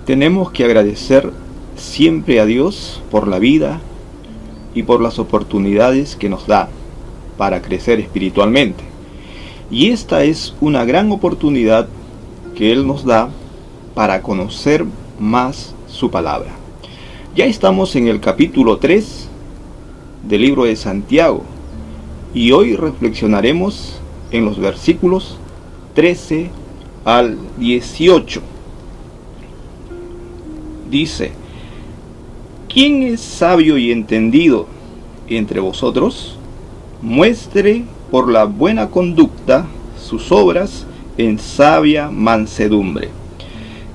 Tenemos que agradecer siempre a Dios por la vida y por las oportunidades que nos da para crecer espiritualmente. Y esta es una gran oportunidad que Él nos da para conocer más su palabra. Ya estamos en el capítulo 3 del libro de Santiago y hoy reflexionaremos en los versículos 13 al 18. Dice: ¿quién es sabio y entendido entre vosotros? Muestre por la buena conducta sus obras en sabia mansedumbre.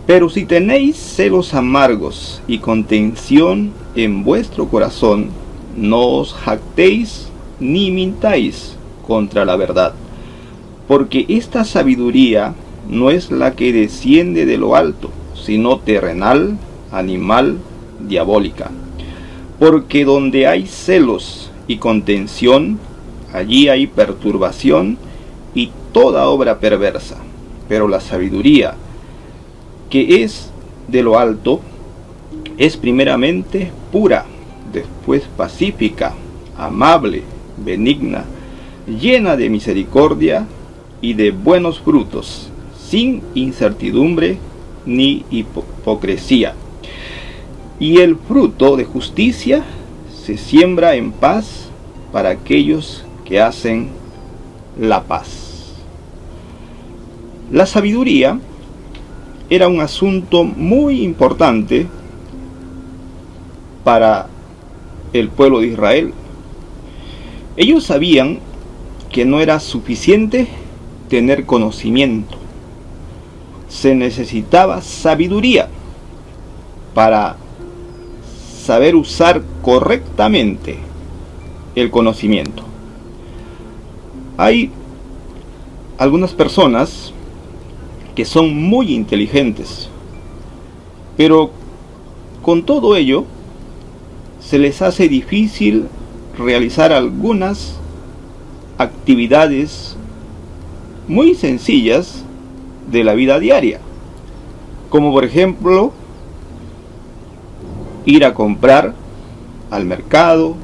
Pero si tenéis celos amargos y contención en vuestro corazón, no os jactéis ni mintáis contra la verdad, porque esta sabiduría no es la que desciende de lo alto, sino terrenal, animal, diabólica. Porque donde hay celos y contención, allí hay perturbación y toda obra perversa. Pero la sabiduría, que es de lo alto, es primeramente pura, después pacífica, amable, benigna, llena de misericordia y de buenos frutos, sin incertidumbre ni hipocresía. Y el fruto de justicia se siembra en paz para aquellos que hacen la paz. La sabiduría era un asunto muy importante para el pueblo de Israel. Ellos sabían que no era suficiente tener conocimiento. Se necesitaba sabiduría para saber usar correctamente el conocimiento. Hay algunas personas que son muy inteligentes, pero con todo ello se les hace difícil realizar algunas actividades muy sencillas de la vida diaria, como por ejemplo ir a comprar al mercado,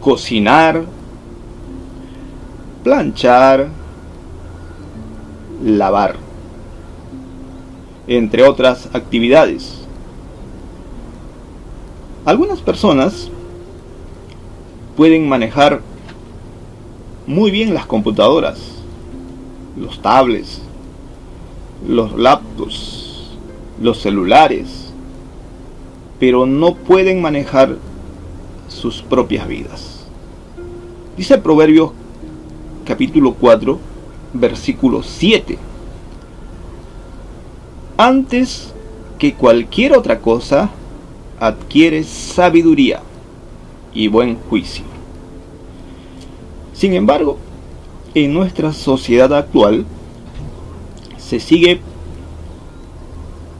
cocinar, planchar, lavar, entre otras actividades. Algunas personas pueden manejar muy bien las computadoras, los tablets, los laptops, los celulares, pero no pueden manejar sus propias vidas. Dice Proverbios capítulo 4, versículo 7: antes que cualquier otra cosa, adquiere sabiduría y buen juicio. Sin embargo, en nuestra sociedad actual se sigue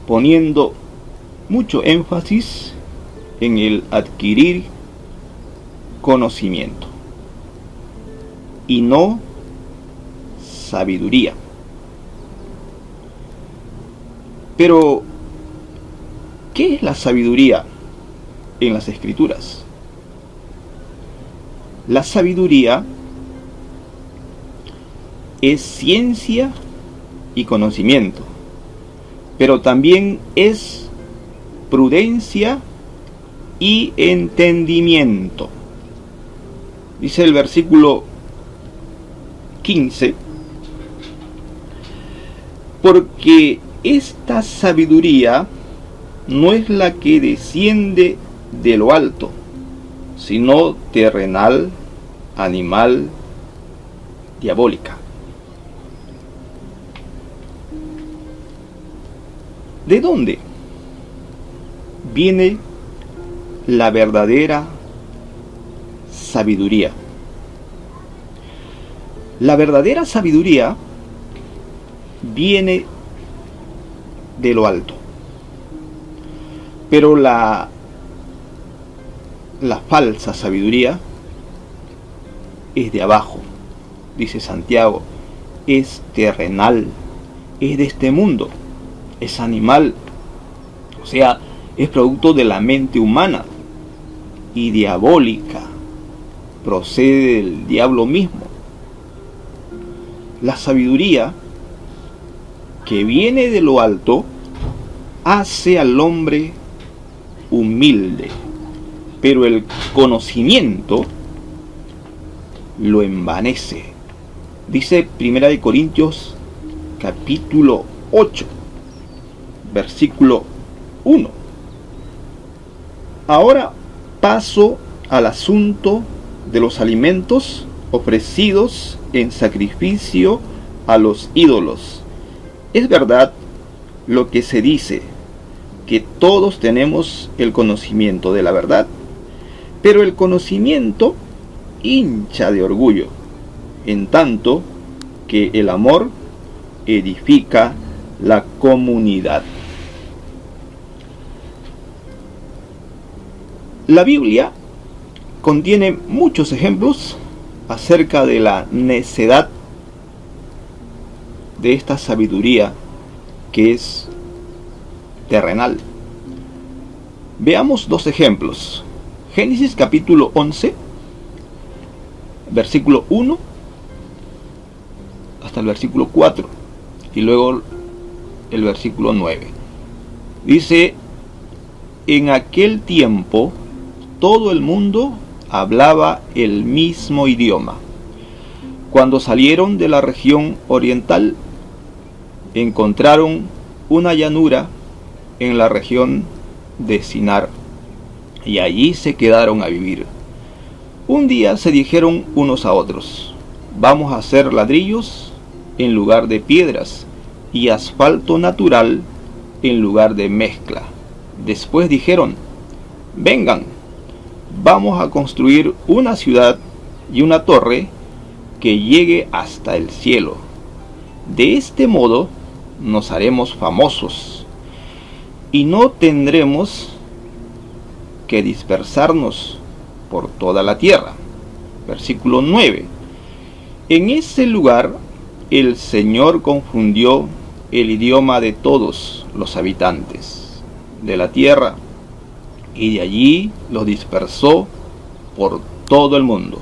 poniendo mucho énfasis en el adquirir conocimiento y no sabiduría. Pero, ¿qué es la sabiduría en las Escrituras? La sabiduría es ciencia y conocimiento, pero también es prudencia y entendimiento. Dice el versículo 15: porque esta sabiduría no es la que desciende de lo alto, sino terrenal, animal, diabólica. ¿De dónde viene la verdadera sabiduría? La verdadera sabiduría viene de lo alto, pero la falsa sabiduría es de abajo. Dice Santiago, es terrenal, es de este mundo. es animal, o sea, es producto de la mente humana y diabólica, procede del diablo mismo. La sabiduría que viene de lo alto hace al hombre humilde, pero el conocimiento lo envanece. Dice 1 Corintios capítulo 8, versículo 1. Ahora paso al asunto de los alimentos ofrecidos en sacrificio a los ídolos. Es verdad lo que se dice, que todos tenemos el conocimiento de la verdad, pero el conocimiento hincha de orgullo, en tanto que el amor edifica la comunidad. La Biblia contiene muchos ejemplos acerca de la necedad de esta sabiduría que es terrenal. Veamos dos ejemplos. Génesis capítulo 11, versículo 1 hasta el versículo 4 y luego el versículo 9. Dice: en aquel tiempo todo el mundo hablaba el mismo idioma. Cuando salieron de la región oriental, encontraron una llanura en la región de Sinar, y allí se quedaron a vivir. Un día se dijeron unos a otros: vamos a hacer ladrillos en lugar de piedras y asfalto natural en lugar de mezcla. Después dijeron: vengan, vamos a construir una ciudad y una torre que llegue hasta el cielo. De este modo nos haremos famosos y no tendremos que dispersarnos por toda la tierra. Versículo 9. En ese lugar el Señor confundió el idioma de todos los habitantes de la tierra, y de allí los dispersó por todo el mundo.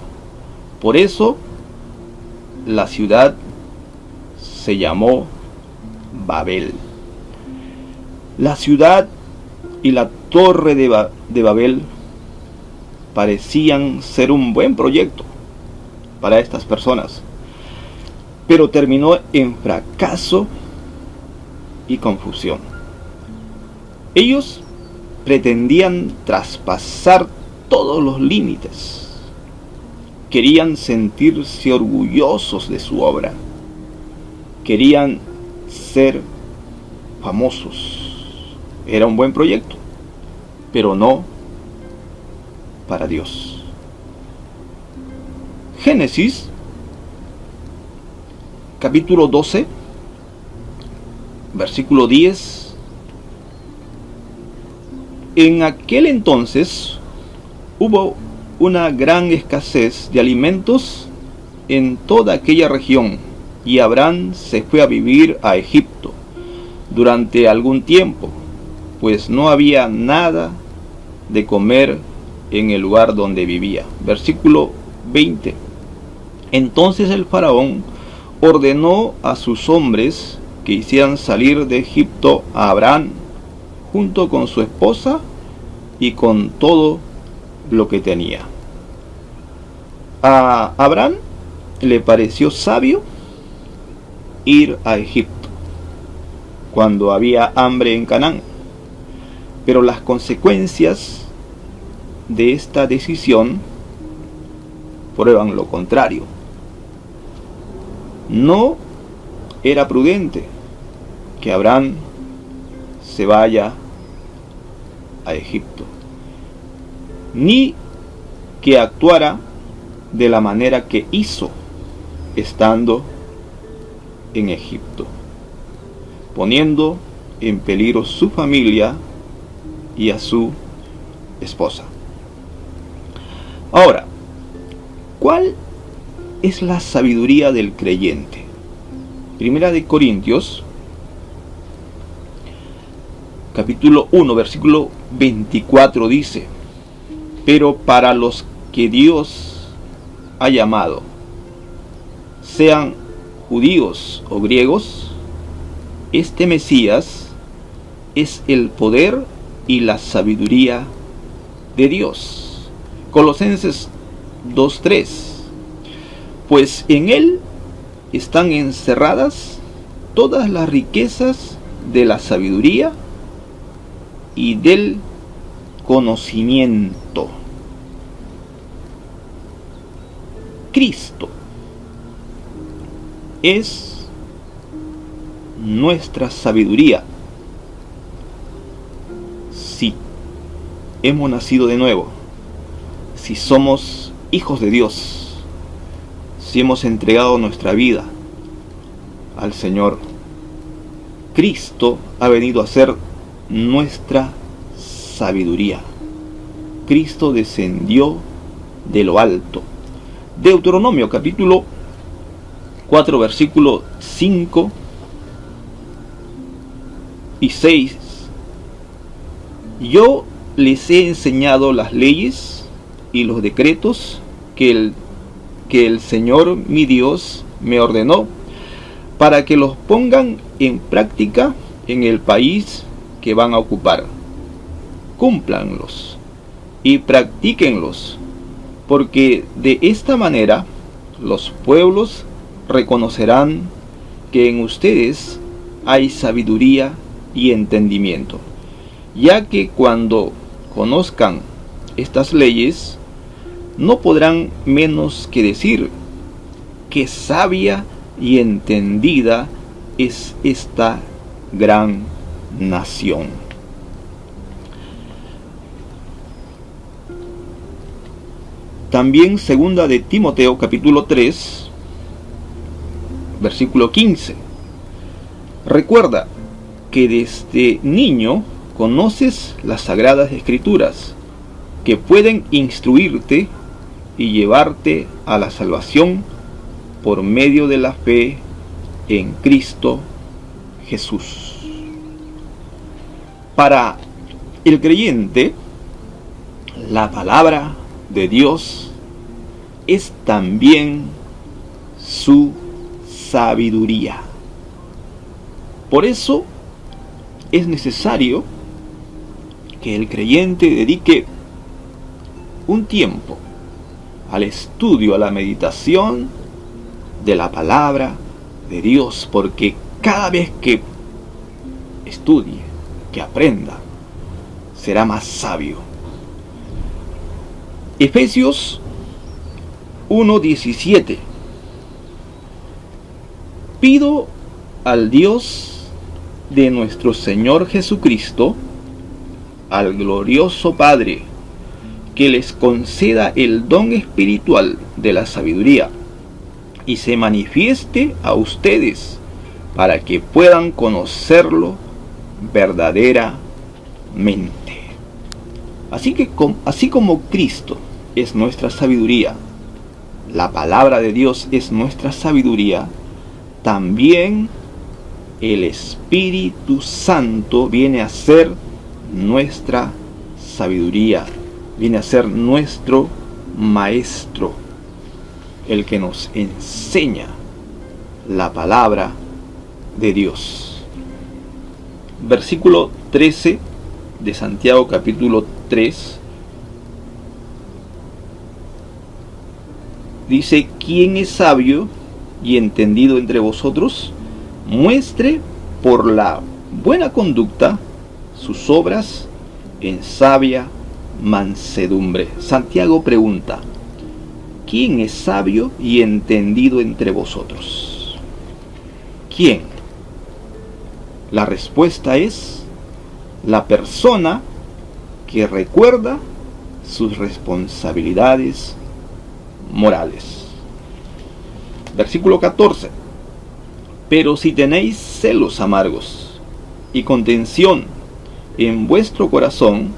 Por eso la ciudad se llamó Babel. La ciudad y la torre de Babel parecían ser un buen proyecto para estas personas, pero terminó en fracaso y confusión. Ellos pretendían traspasar todos los límites, querían sentirse orgullosos de su obra, querían ser famosos. Era un buen proyecto, pero no para Dios. Génesis capítulo 12, versículo 10. En aquel entonces hubo una gran escasez de alimentos en toda aquella región, y Abraham se fue a vivir a Egipto durante algún tiempo, pues no había nada de comer en el lugar donde vivía. Versículo 20. Entonces el faraón ordenó a sus hombres que hicieran salir de Egipto a Abraham junto con su esposa y con todo lo que tenía. A Abraham le pareció sabio ir a Egipto cuando había hambre en Canaán, pero las consecuencias de esta decisión prueban lo contrario. No era prudente que Abraham se vaya a Egipto, ni que actuara de la manera que hizo estando en Egipto, poniendo en peligro su familia y a su esposa. Ahora, ¿cuál es la sabiduría del creyente? Primera de Corintios capítulo 1, versículo 24 dice: pero para los que Dios ha llamado, sean judíos o griegos, este Mesías es el poder y la sabiduría de Dios. Colosenses 2:3: pues en él están encerradas todas las riquezas de la sabiduría y del conocimiento. Cristo es nuestra sabiduría. Si hemos nacido de nuevo, si somos hijos de Dios, si hemos entregado nuestra vida al Señor, Cristo ha venido a ser nuestra sabiduría. Cristo descendió de lo alto. Deuteronomio capítulo 4, versículo 5 y 6: yo les he enseñado las leyes y los decretos que el Señor mi Dios me ordenó, para que los pongan en práctica en el país que van a ocupar. Cúmplanlos y practíquenlos, porque de esta manera los pueblos reconocerán que en ustedes hay sabiduría y entendimiento, ya que cuando conozcan estas leyes, no podrán menos que decir: qué sabia y entendida es esta gran nación. También segunda de Timoteo capítulo 3, versículo 15: recuerda que desde niño conoces las sagradas escrituras, que pueden instruirte y llevarte a la salvación por medio de la fe en Cristo Jesús. Para el creyente, la palabra de Dios es también su sabiduría. Por eso es necesario que el creyente dedique un tiempo al estudio, a la meditación de la palabra de Dios, porque cada vez que estudie, que aprenda, será más sabio. Efesios 1:17: pido al Dios de nuestro Señor Jesucristo, al glorioso Padre, que les conceda el don espiritual de la sabiduría y se manifieste a ustedes para que puedan conocerlo verdaderamente. Así como Cristo es nuestra sabiduría, la palabra de Dios es nuestra sabiduría, también el Espíritu Santo viene a ser nuestra sabiduría, viene a ser nuestro maestro, el que nos enseña la palabra de Dios. Versículo 13 de Santiago capítulo 3 dice: ¿quién es sabio y entendido entre vosotros? Muestre por la buena conducta sus obras en sabia mansedumbre. Santiago pregunta: ¿quién es sabio y entendido entre vosotros? ¿Quién? La respuesta es la persona que recuerda sus responsabilidades morales. Versículo 14: pero si tenéis celos amargos y contención en vuestro corazón,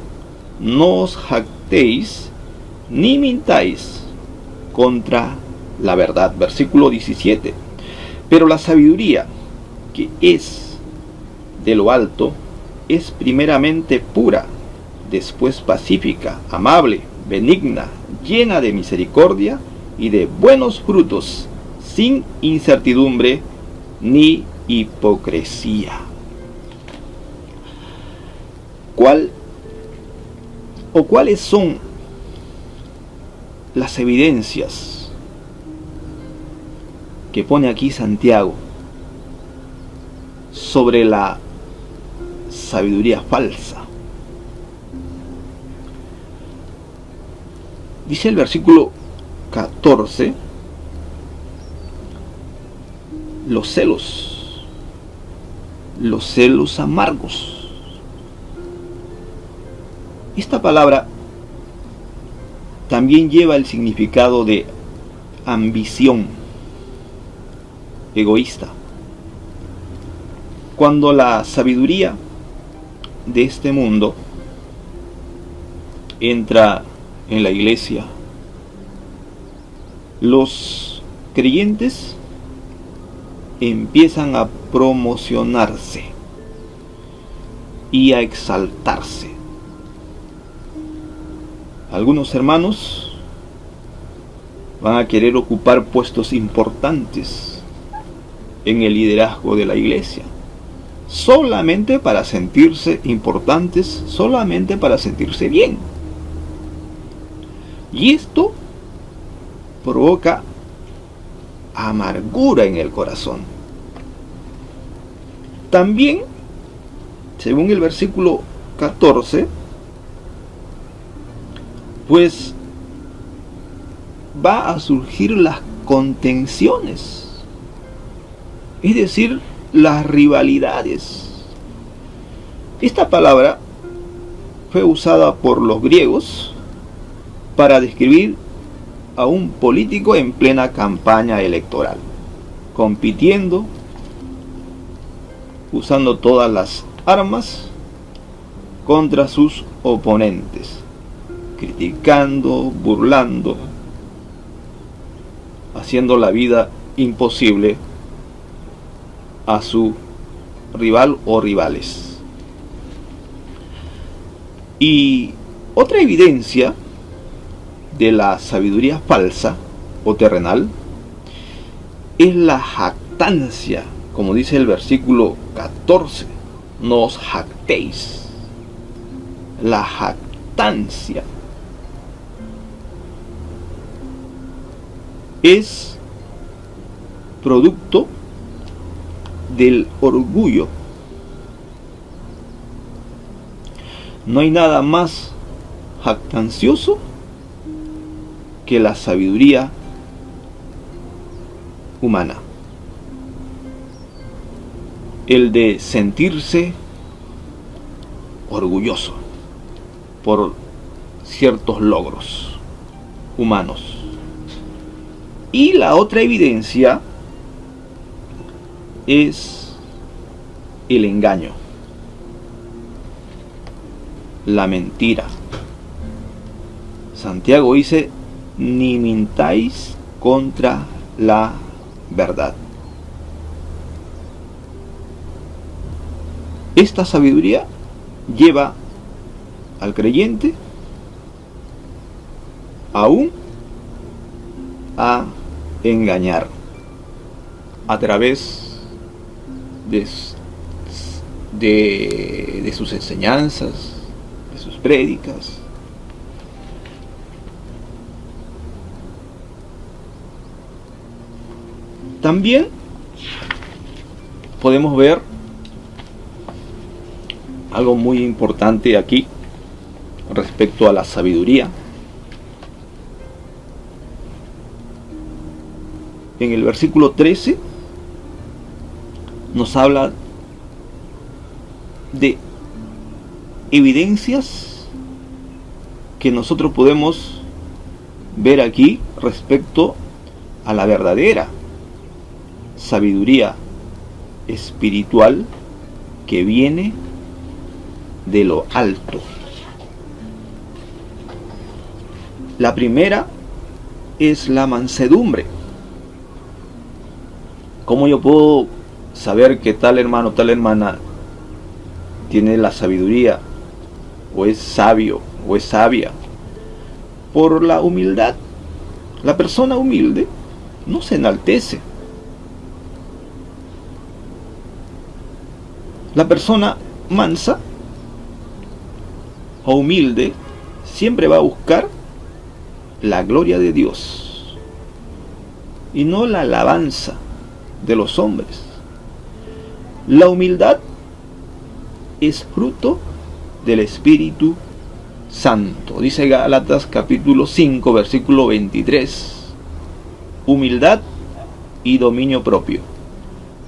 no os jactéis ni mintáis contra la verdad. Versículo 17: pero la sabiduría que es de lo alto es primeramente pura, después pacífica, amable, benigna, llena de misericordia y de buenos frutos, sin incertidumbre ni hipocresía. ¿Cuáles son las evidencias que pone aquí Santiago sobre la sabiduría falsa? Dice el versículo 14, los celos amargos. Esta palabra también lleva el significado de ambición egoísta. Cuando la sabiduría de este mundo entra en la iglesia, los creyentes empiezan a promocionarse y a exaltarse. Algunos hermanos van a querer ocupar puestos importantes en el liderazgo de la iglesia, solamente para sentirse importantes, solamente para sentirse bien. Y esto provoca amargura en el corazón. También, según el versículo 14, pues va a surgir las contenciones, es decir, las rivalidades. Esta palabra fue usada por los griegos para describir a un político en plena campaña electoral, compitiendo, usando todas las armas contra sus oponentes, criticando, burlando, haciendo la vida imposible a su rival o rivales. Y otra evidencia de la sabiduría falsa o terrenal es la jactancia, como dice el versículo 14, no os jactéis. La jactancia es producto del orgullo. No hay nada más jactancioso que la sabiduría humana. El de sentirse orgulloso por ciertos logros humanos. Y la otra evidencia es el engaño, la mentira. Santiago dice: ni mintáis contra la verdad. Esta sabiduría lleva al creyente aún a engañar a través de sus enseñanzas, de sus prédicas. También podemos ver algo muy importante aquí respecto a la sabiduría. En el versículo 13 nos habla de evidencias que nosotros podemos ver aquí respecto a la verdadera sabiduría espiritual que viene de lo alto. La primera es la mansedumbre. ¿Cómo yo puedo saber que tal hermano, tal hermana tiene la sabiduría, o es sabio, o es sabia, por la humildad. La persona humilde no se enaltece. La persona mansa o humilde siempre va a buscar la gloria de Dios y no la alabanza de los hombres. La humildad es fruto del Espíritu Santo. Dice Gálatas capítulo 5, versículo 23. Humildad y dominio propio.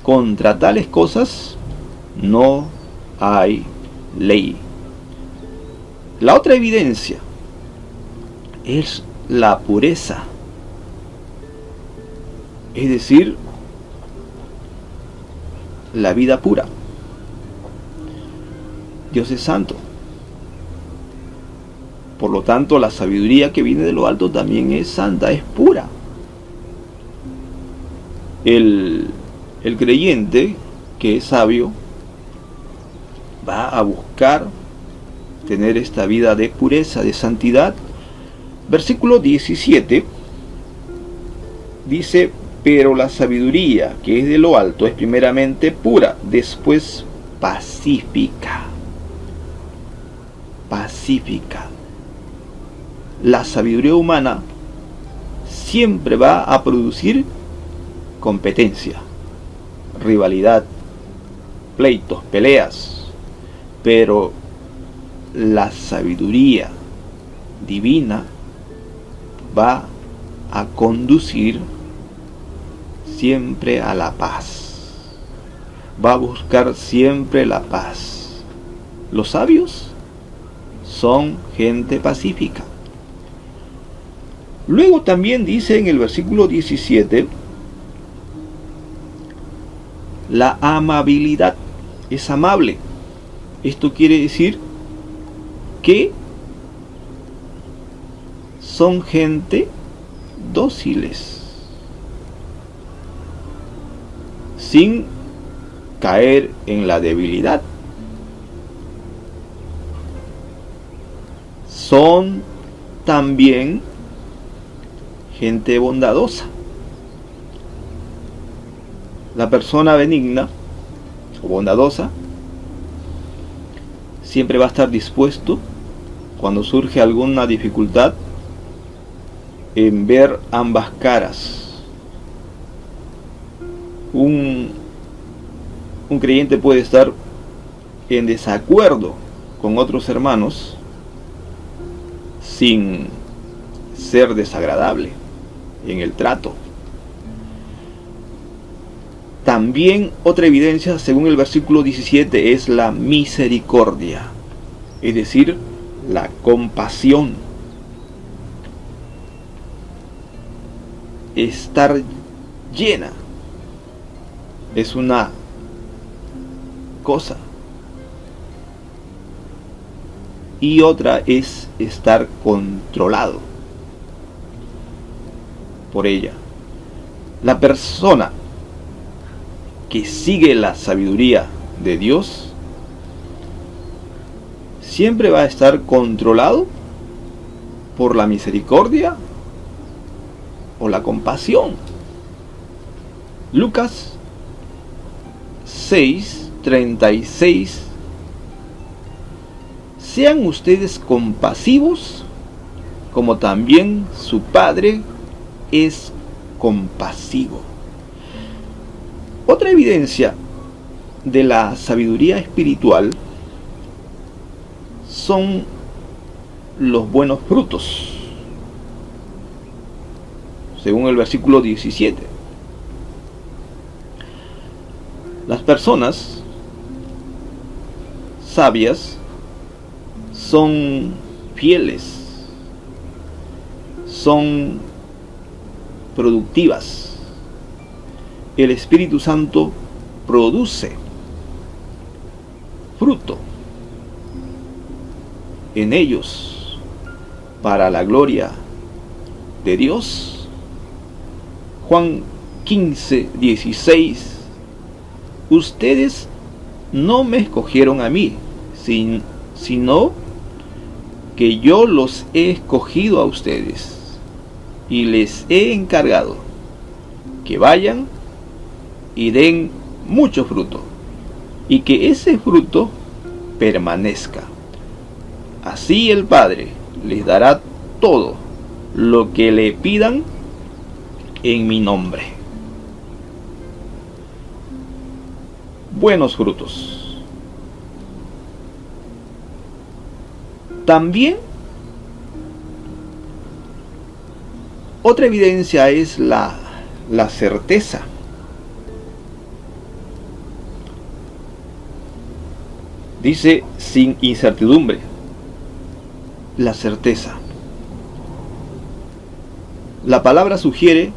Contra tales cosas no hay ley. La otra evidencia es la pureza. Es decir, la vida pura. Dios es santo. Por lo tanto, la sabiduría que viene de lo alto también es santa, es pura. El creyente que es sabio va a buscar tener esta vida de pureza, de santidad. Versículo 17 dice: pero la sabiduría que es de lo alto es primeramente pura, después pacífica. Pacífica. La sabiduría humana siempre va a producir competencia, rivalidad, pleitos, peleas, pero la sabiduría divina va a conducir siempre a la paz, va a buscar siempre la paz. Los sabios son gente pacífica. Luego también dice en el versículo 17, la amabilidad, es amable. Esto quiere decir que son gente dóciles, sin caer en la debilidad. Son también gente bondadosa. La persona benigna o bondadosa siempre va a estar dispuesto, cuando surge alguna dificultad, en ver ambas caras. Un creyente puede estar en desacuerdo con otros hermanos sin ser desagradable en el trato. También otra evidencia, según el versículo 17, es la misericordia, es decir, la compasión. Estar llena es una cosa y otra es estar controlado por ella. La persona que sigue la sabiduría de Dios siempre va a estar controlado por la misericordia o la compasión. Lucas 6:36. Sean ustedes compasivos como también su Padre es compasivo. Otra evidencia de la sabiduría espiritual son los buenos frutos, según el versículo 17. Las personas sabias son fieles, son productivas. El Espíritu Santo produce fruto en ellos para la gloria de Dios. Juan 15:16. Ustedes no me escogieron a mí, sino que yo los he escogido a ustedes y les he encargado que vayan y den mucho fruto, y que ese fruto permanezca. Así el Padre les dará todo lo que le pidan en mi nombre. Buenos frutos. También otra evidencia es la certeza. Dice sin incertidumbre. La certeza. La palabra sugiere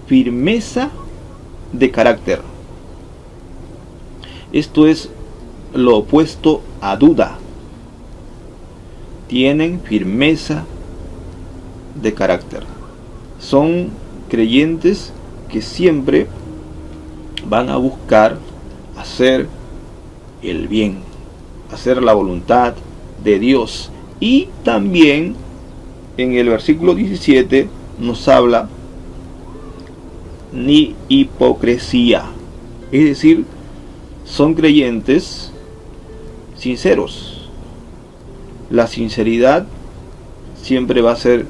firmeza de carácter. Esto es lo opuesto a duda. Tienen firmeza de carácter. Son creyentes que siempre van a buscar hacer el bien, hacer la voluntad de Dios. Y también en el versículo 17 nos habla ni hipocresía, es decir, son creyentes sinceros. La sinceridad siempre va a ser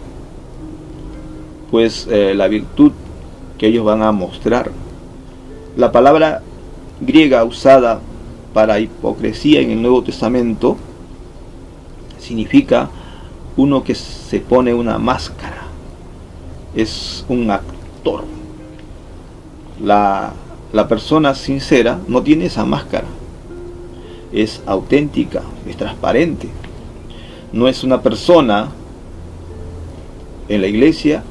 la virtud que ellos van a mostrar. La palabra griega usada para hipocresía en el Nuevo Testamento significa uno que se pone una máscara, es un actor. La persona sincera no tiene esa máscara, es auténtica, es transparente. No es una persona en la iglesia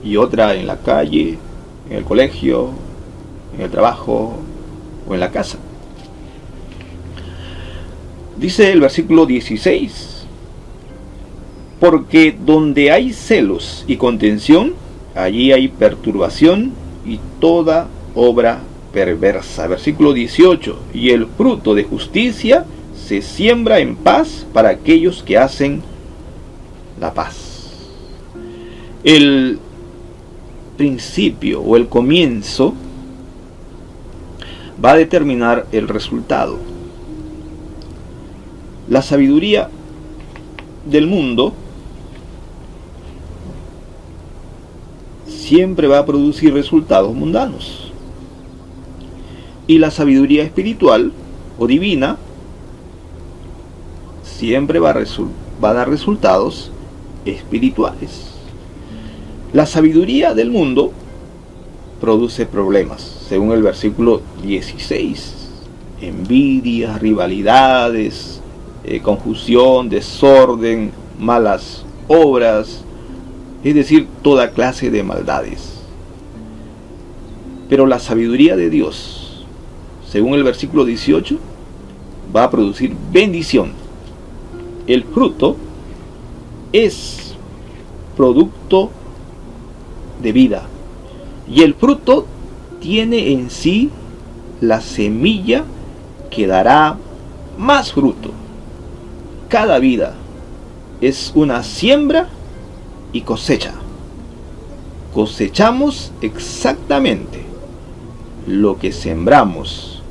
y otra en la calle, en el colegio, en el trabajo o en la casa. Dice el versículo 16: porque donde hay celos y contención, allí hay perturbación y toda obra perversa. Versículo 18: y el fruto de justicia se siembra en paz para aquellos que hacen la paz. El principio o el comienzo va a determinar el resultado. La sabiduría del mundo siempre va a producir resultados mundanos, y la sabiduría espiritual o divina siempre va a dar resultados espirituales. La sabiduría del mundo produce problemas, según el versículo 16: envidias, rivalidades, confusión, desorden, malas obras, es decir, toda clase de maldades. Pero la sabiduría de Dios, según el versículo 18, va a producir bendición. El fruto es producto de vida, y el fruto tiene en sí la semilla que dará más fruto. Cada vida es una siembra y cosecha. Cosechamos exactamente lo que sembramos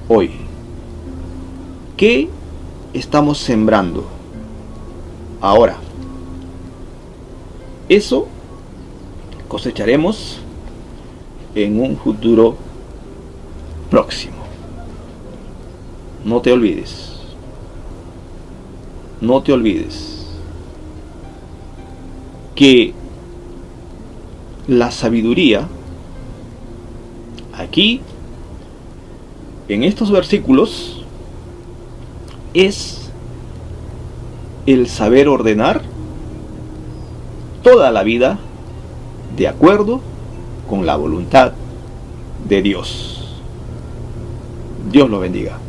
hoy. ¿Qué estamos sembrando ahora? Eso cosecharemos en un futuro próximo. No te olvides. No te olvides que la sabiduría aquí en estos versículos es el saber ordenar toda la vida de acuerdo con la voluntad de Dios. Dios lo bendiga.